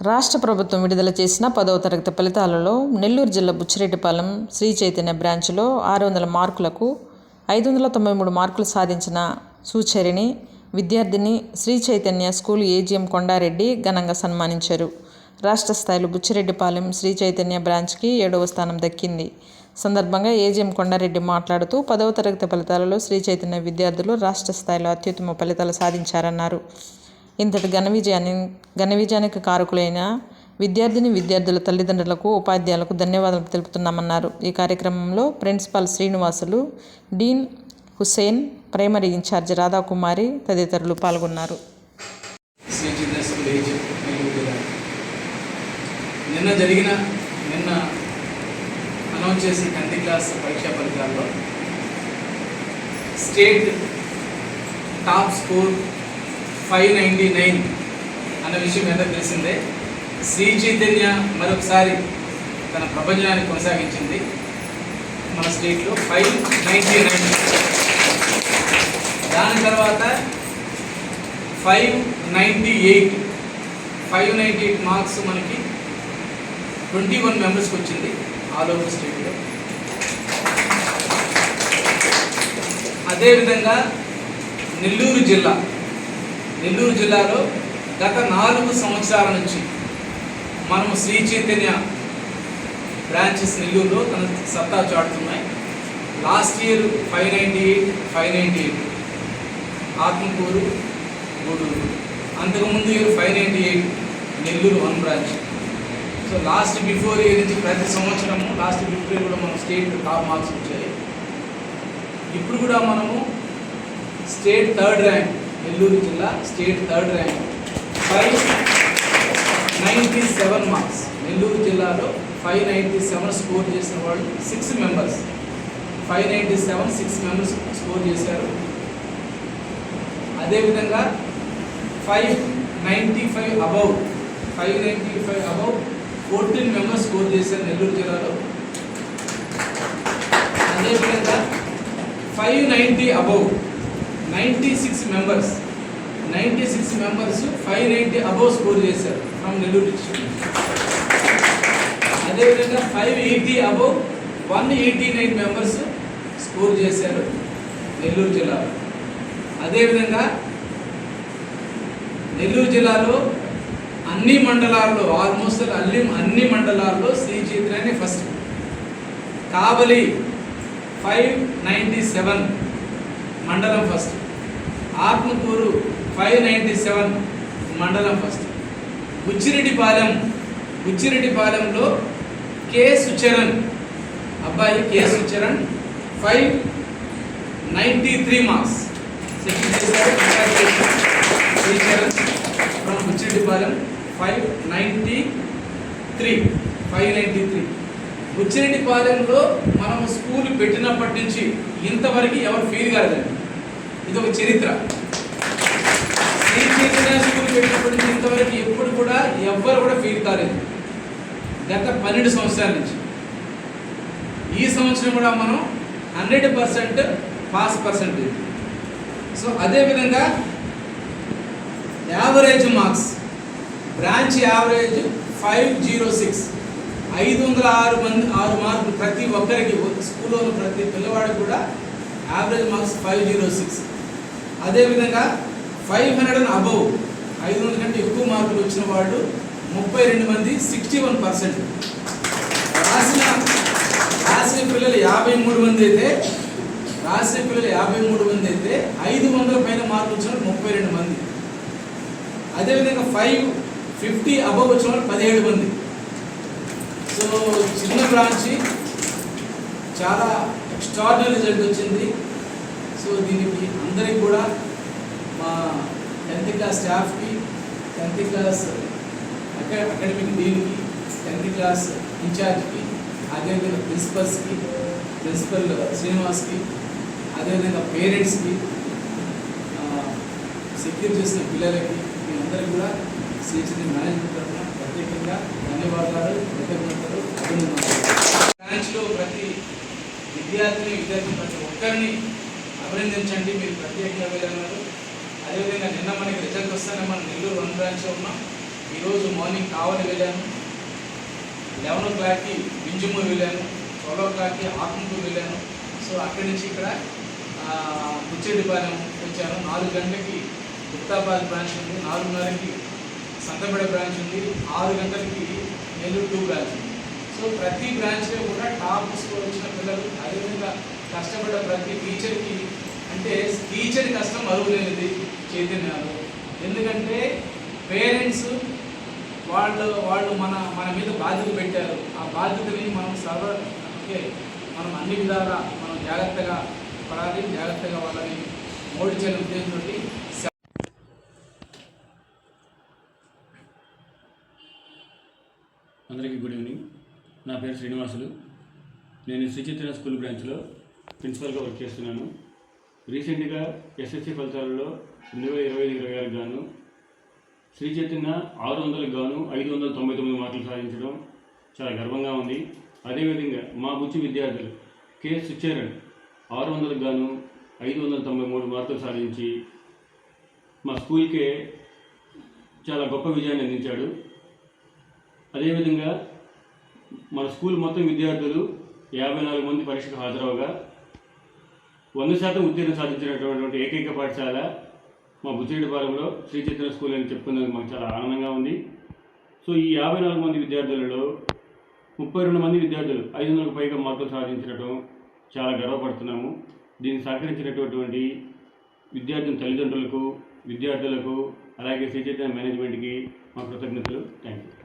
రాష్ట్ర ప్రభుత్వం విడుదల చేసిన 10వ తరగతి ఫలితాలలో నెల్లూరు జిల్లా బుచ్చిరెడ్డిపాలెం శ్రీ చైతన్య బ్రాంచ్లో 600 మార్కులకు 593 మార్కులు సాధించిన సుచరిణి విద్యార్థిని శ్రీ చైతన్య స్కూల్ ఏజీఎం కొండారెడ్డి ఘనంగా సన్మానించారు. రాష్ట్ర స్థాయిలో బుచ్చిరెడ్డిపాలెం శ్రీ చైతన్య బ్రాంచ్కి 7వ స్థానం దక్కింది. సందర్భంగా ఏజీఎం కొండారెడ్డి మాట్లాడుతూ 10వ తరగతి ఫలితాలలో శ్రీ చైతన్య విద్యార్థులు రాష్ట్ర స్థాయిలో అత్యుత్తమ ఫలితాలు సాధించారన్నారు. ఇంతటి ఘన విజయానికి కారకులైన విద్యార్థుల తల్లిదండ్రులకు, ఉపాధ్యాయులకు ధన్యవాదాలు తెలుపుతున్నామన్నారు. ఈ కార్యక్రమంలో principal Srinivasulu, dean Hussain, primary in-charge Radhakumari తదితరులు పాల్గొన్నారు. నిన్న అనౌన్స్ చేసిన 10th క్లాస్ పరీక్షా ఫలితాల్లో స్టేట్ టాప్ స్కోర్ 599 అన్న విషయం ఎంత తెలిసిందే. శ్రీ చైతన్య మరొకసారి తన ప్రపంచాన్ని కొనసాగించింది. మన స్టేట్లో 599. దాని తర్వాత 598 మార్క్స్ మనకి 21 మెంబర్స్కి వచ్చింది ఆల్ ఓవర్ స్టేట్లో. అదేవిధంగా నెల్లూరు జిల్లాలో గత 4 సంవత్సరాల నుంచి మనము శ్రీ చైతన్య బ్రాంచెస్ నెల్లూరులో తన సత్తా చాటుతున్నాయి. Last year 598 Atmakur, Gudur. అంతకుముందు year 598 Nellore 1 branch. So before year నుంచి ప్రతి సంవత్సరము బిఫోర్ ఇయర్ కూడా మనం స్టేట్ టాప్ మార్క్స్ వచ్చాయి. ఇప్పుడు కూడా మనము స్టేట్ 3rd ర్యాంక్, నెల్లూరు జిల్లా state 3rd rank 597 marks. Nellore జిల్లాలో 597 స్కోర్ చేసిన వాళ్ళు 6 మెంబర్స్. 597 6 మెంబర్స్ స్కోర్ చేశారు. అదేవిధంగా 595 అబౌవ్ 14 మెంబర్స్ స్కోర్ చేశారు నెల్లూరు జిల్లాలో. అదేవిధంగా 590 అబౌవ్ 96 మెంబర్స్ 590 అబౌవ్ స్కోర్ చేశారు ఫ్రమ్ నెల్లూరు డిస్ట్రిక్ట్. అదేవిధంగా 580 అబౌవ్ 189 మెంబర్స్ స్కోర్ చేశారు నెల్లూరు జిల్లాలో. అదేవిధంగా నెల్లూరు జిల్లాలో అన్ని మండలాల్లో ఆల్మోస్ట్ అన్ని మండలాల్లో శ్రీ చైతన్య ఫస్ట్. కావలి 597 మండలం ఫస్ట్. ఆత్మకూరు 597 మండలం ఫస్ట్. బుచ్చిరెడ్డిపాలెంలో అబ్బాయి కే సుచరణ్ 593 మార్క్స్ సెకండ్ చేశారు. ఫ్రమ్ బుచ్చిరెడ్డిపాలెం 593. బుచ్చిరెడ్డిపాలెంలో మనం స్కూల్ పెట్టినప్పటి నుంచి ఇంతవరకు ఎవరు ఫెయిల్ కాలేదండి. ఇది ఒక చరిత్ర. శ్రీ చైతన్య స్కూల్ పెట్టినప్పటి నుంచి ఇంతవరకు ఎప్పుడు కూడా ఎవ్వరు కూడా ఫెయిల్ కాలేదు గత 12 సంవత్సరాల నుంచి. ఈ సంవత్సరం కూడా మనం 100% పాస్ పర్సెంటేజ్. సో అదేవిధంగా యావరేజ్ మార్క్స్ బ్రాంచ్ యావరేజ్ 506. 506 మార్కులు ప్రతి ఒక్కరికి, స్కూల్లో ప్రతి పిల్లవాడికి కూడా యావరేజ్ మార్క్స్ 506. అదేవిధంగా 500 అబౌవ్ 500 కంటే ఎక్కువ మార్కులు వచ్చిన వాళ్ళు 32 మంది 61%. రాసిన పిల్లలు 53 మంది అయితే 500 పైన మార్కులు వచ్చిన 32 మంది. అదేవిధంగా 550 అబౌవ్ వచ్చిన వాళ్ళు 17 మంది. సో చిన్న బ్రాంచి చాలా ఎక్స్ట్రాడినరీ రిజల్ట్ వచ్చింది. సో దీనికి అందరికీ కూడా మా 10th క్లాస్ స్టాఫ్కి, 10th క్లాస్ అకాడమిక్ డీన్కి, 10th క్లాస్ ఇన్ఛార్జ్కి, అదేవిధంగా ప్రిన్సిపల్ శ్రీనివాస్కి, అదేవిధంగా పేరెంట్స్కి, సెక్యూర్ చేసిన పిల్లలకి, మీ అందరికీ కూడా శ్రీ చైతన్య మేనేజ్మెంట్ తరఫున ప్రత్యేకంగా ధన్యవాదాలు, కృతజ్ఞతలు, అభినందనలు. బ్రాంచ్లో ప్రతి విద్యార్థి ప్రతి ఒక్కరిని అభినందించండి. మీరు ప్రత్యేకంగా వెళ్ళారు. అదేవిధంగా నిన్న నిన్న మనకి రిజల్ట్ వస్తేనే మనం నెల్లూరు 1 బ్రాంచ్లో ఉన్నాం. ఈరోజు మార్నింగ్ కావలి వెళ్ళాను, 11 o'clockకి వింజమూరు వెళ్ళాను, 12 o'clockకి ఆత్మకూరు వెళ్ళాను. సో అక్కడి నుంచి ఇక్కడ బుచ్చిరెడ్డిపాలెం వచ్చాను. 4 గంటలకి గుప్తాబాద్ బ్రాంచ్ ఉంది, 4:30కి సంతపేట బ్రాంచ్ ఉంది, 6 గంటలకి నెల్లూరు 2 బ్రాంచ్ ఉంది. సో ప్రతి బ్రాంచ్లో కూడా టాప్ స్కోర్ వచ్చిన పిల్లలు, అదేవిధంగా కష్టపడ్డ ప్రతి టీచర్కి, అంటే టీచర్ కష్టం అరువులేనిది చైతన్యాలు. ఎందుకంటే పేరెంట్స్ వాళ్ళు మన మీద బాధ్యత పెట్టారు. ఆ బాధ్యతని మనం మనం అన్ని విధాలా మనం జాగ్రత్తగా పడాలి, జాగ్రత్తగా వాళ్ళని మోడీ చేయాలని ఉద్దేశంతో. అందరికీ గుడ్ ఈవినింగ్. నా పేరు శ్రీనివాసులు. నేను శ్రీ చైతన్య స్కూల్ బ్రాంచ్లో ప్రిన్సిపల్గా వర్క్ చేస్తున్నాను. రీసెంట్గా ఎస్ఎస్సి ఫలితాలలో 2025-26 గాను శ్రీ చైతన్య 600కు గాను 599 మార్కులు సాధించడం చాలా గర్వంగా ఉంది. అదేవిధంగా మా బుచ్చి విద్యార్థులు కె సుచరణ్ 600కు గాను 593 మార్కులు సాధించి మా స్కూల్కే చాలా గొప్ప విజయాన్ని అందించాడు. అదేవిధంగా మన స్కూల్ మొత్తం విద్యార్థులు 54 మంది పరీక్షకు హాజరవగా 100% ఉత్తీర్ణం సాధించినటువంటి ఏకైక పాఠశాల మా బుచ్చిరెడ్డిపాలెంలో శ్రీ చైతన్య స్కూల్ అని చెప్పుకునేందుకు మాకు చాలా ఆనందంగా ఉంది. సో ఈ 54 మంది విద్యార్థులలో 32 మంది విద్యార్థులు 500కు పైగా మార్కులు సాధించడం చాలా గర్వపడుతున్నాము. దీనికి సహకరించినటువంటి విద్యార్థుల తల్లిదండ్రులకు, విద్యార్థులకు, అలాగే శ్రీ చైతన్య మేనేజ్మెంట్కి మా కృతజ్ఞతలు. Thank you.